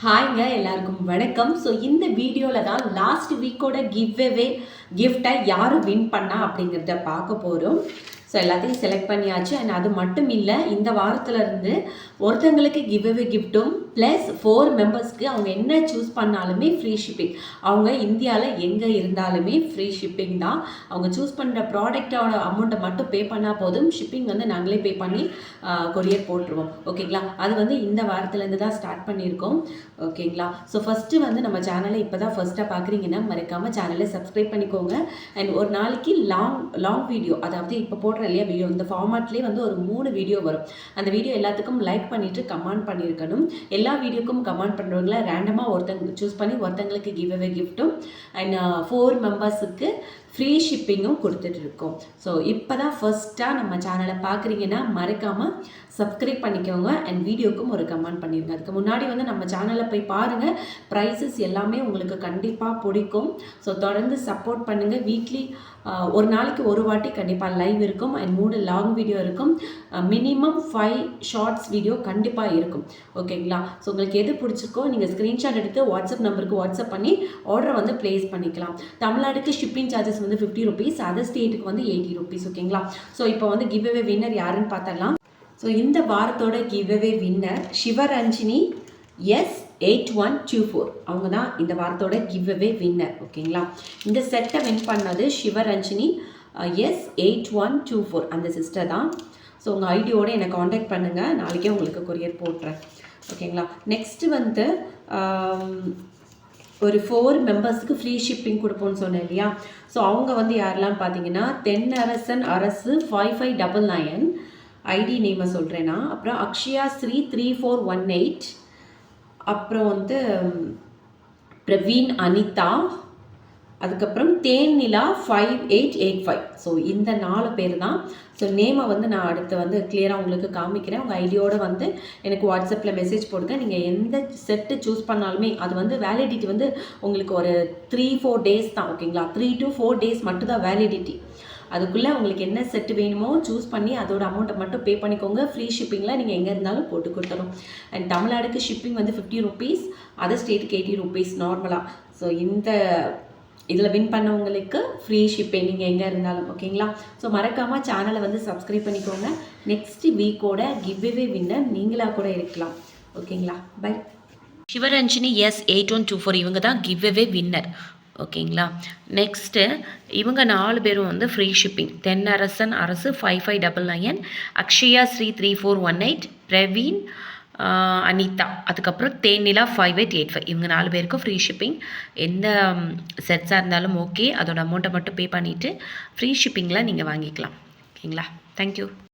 ஹாய்ங்க எல்லாருக்கும் வணக்கம். ஸோ இந்த வீடியோவில் தான் லாஸ்ட் வீக்கோட கிஃப்டை யார் வின் பண்ணா அப்படிங்கிறத பார்க்க போகிறோம். ஸோ எல்லாத்தையும் செலக்ட் பண்ணியாச்சு. அண்ட் அது மட்டும் இல்லை, இந்த வாரத்துலேருந்து ஒருத்தங்களுக்கு கிஃப்ட்டும் ப்ளஸ் 4 மெம்பர்ஸ்க்கு அவங்க என்ன சூஸ் பண்ணாலுமே ஃப்ரீ ஷிப்பிங். அவங்க இந்தியாவில் எங்கே இருந்தாலுமே ஃப்ரீ ஷிப்பிங் தான். அவங்க சூஸ் பண்ணுற ப்ராடக்டோட அமௌண்ட்டை மட்டும் பே பண்ணால் போதும். ஷிப்பிங் வந்து நாங்களே பே பண்ணி கொரியர் போட்டுருவோம். ஓகேங்களா? அது வந்து இந்த வாரத்துலேருந்து தான் ஸ்டார்ட் பண்ணியிருக்கோம். ஓகேங்களா? ஸோ ஃபஸ்ட்டு வந்து நம்ம சேனலை இப்போ தான் ஃபஸ்ட்டாக பார்க்குறீங்கன்னா மறக்காமல் சேனலை சப்ஸ்கிரைப் பண்ணிக்கோங்க. அண்ட் ஒரு நாளைக்கு லாங் வீடியோ, அதாவது இப்போ போடுற இல்லையா வீடியோ, இந்த ஃபார்மேட்லேயே வந்து ஒரு 3 வீடியோ வரும். அந்த வீடியோ எல்லாத்துக்கும் லைக் பண்ணிவிட்டு கமெண்ட் பண்ணியிருக்கணும். எல்லா வீடியோக்கும் கமெண்ட் பண்ணுறவங்கள ரேண்டமாக ஒருத்தங்க சூஸ் பண்ணி ஒருத்தங்களுக்கு கிஃப்ட்டும் அண்ட் 4 மெம்பர்ஸுக்கு ஃப்ரீ ஷிப்பிங்கும் கொடுத்துட்ருக்கோம். ஸோ இப்போ தான் ஃபஸ்ட்டாக நம்ம சேனலை பார்க்குறீங்கன்னா மறக்காமல் சப்ஸ்கிரைப் பண்ணிக்கோங்க அண்ட் வீடியோக்கும் ஒரு கமெண்ட் பண்ணிடுங்க. அதுக்கு முன்னாடி வந்து நம்ம சேனலை போய் பாருங்கள். ப்ரைஸஸ் எல்லாமே உங்களுக்கு கண்டிப்பாக பிடிக்கும். ஸோ தொடர்ந்து சப்போர்ட் பண்ணுங்கள். வீக்லி ஒரு நாளைக்கு ஒரு வாட்டி கண்டிப்பாக லைவ் இருக்கும் அண்ட் 3 லாங் வீடியோ இருக்கும். மினிமம் 5 ஷார்ட்ஸ் வீடியோ கண்டிப்பாக இருக்கும். ஓகேங்களா? ஸோ உங்களுக்கு எது பிடிச்சிருக்கோ நீங்கள் ஸ்க்ரீன்ஷாட் எடுத்து வாட்ஸ்அப் நம்பருக்கு வாட்ஸ்அப் பண்ணி ஆர்டரை வந்து ப்ளேஸ் பண்ணிக்கலாம். தமிழ்நாடுக்கு ஷிப்பிங் சார்ஜஸ் வந்து 50 rupees, அதர் ஸ்டேட்டுக்கு வந்து 80 rupees. ஓகேங்களா? ஸோ இப்போ வந்து கிவ்அவே வின்னர் யாருன்னு பார்த்தரலாம். ஸோ இந்த வாரத்தோட கிவ்அவே வின்னர் சிவரஞ்சினி S8124. அவங்க தான் இந்த வாரத்தோட கிவ்அவே வின்னர். ஓகேங்களா? இந்த செட்டை வின் பண்ணது சிவரஞ்சினி S8124 அந்த சிஸ்டர் தான். ஸோ உங்கள் ஐடியோடு என்னை காண்டாக்ட் பண்ணுங்கள். நாளைக்கே உங்களுக்கு கொரியர் போட்டுறேன். ஓகேங்களா? நெக்ஸ்ட்டு வந்து ஒரு 4 மெம்பர்ஸுக்கு ஃப்ரீ ஷிப்பிங் கொடுப்போம்னு சொன்னேன் இல்லையா? ஸோ அவங்க வந்து யாரெல்லாம் பார்த்தீங்கன்னா தென்னரசன் அரசு 5599 ஐடி நேமை சொல்கிறேன்னா, அப்புறம் அக்ஷயா ஸ்ரீ 3418, அப்புறம் வந்து பிரவீன் அனிதா, அதுக்கப்புறம் தேன்நிலா 5885. ஸோ இந்த 4 பேர் தான். ஸோ நேமை வந்து நான் அடுத்து வந்து கிளியராக உங்களுக்கு காமிக்கிறேன். உங்கள் ஐடியோடு வந்து எனக்கு வாட்ஸ்அப்பில் மெசேஜ் போடுங்க. நீங்கள் எந்த செட்டு சூஸ் பண்ணாலுமே அது வந்து வேலிடிட்டி வந்து உங்களுக்கு ஒரு 3-4 டேஸ் தான். ஓகேங்களா? 3 to 4 days மட்டும் தான் வேலிடிட்டி. அதுக்குள்ளே உங்களுக்கு என்ன செட்டு வேணுமோ சூஸ் பண்ணி அதோட அமௌண்ட்டை மட்டும் பே பண்ணிக்கோங்க. ஃப்ரீ ஷிப்பிங்கில் நீங்கள் எங்கே இருந்தாலும் போட்டு கொடுத்துரும். அண்ட் தமிழ்நாடுக்கு ஷிப்பிங் வந்து 50 rupees, அதர் ஸ்டேட்டுக்கு 80 rupees நார்மலாக. ஸோ இந்த இதில் வின் பண்ணவங்களுக்கு ஃப்ரீ ஷிப்பிங் நீங்கள் எங்கே இருந்தாலும். ஓகேங்களா? ஸோ மறக்காமல் சேனலை வந்து சப்ஸ்கிரைப் பண்ணிக்கோங்க. நெக்ஸ்ட் வீக்கோட கிவ்அவே வின்னர் நீங்களாக கூட இருக்கலாம். ஓகேங்களா? பை. சிவரஞ்சினி S8124 இவங்க தான் கிவ்அவே வின்னர். ஓகேங்களா? நெக்ஸ்ட்டு இவங்க 4 பேரும் வந்து ஃப்ரீ ஷிப்பிங். தென்னரசன் அரசு 5599, அக்ஷயா ஸ்ரீ 3418, பிரவீன் அனிதா, அதுக்கப்புறம் தேனிலா 5885. இவங்க 4 பேருக்கும் ஃப்ரீ ஷிப்பிங். எந்த செட்ஸாக இருந்தாலும் ஓகே, அதோட அமௌண்ட்டை மட்டும் பே பண்ணிவிட்டு ஃப்ரீ ஷிப்பிங்கில் நீங்கள் வாங்கிக்கலாம். ஓகேங்களா? தேங்க்யூ.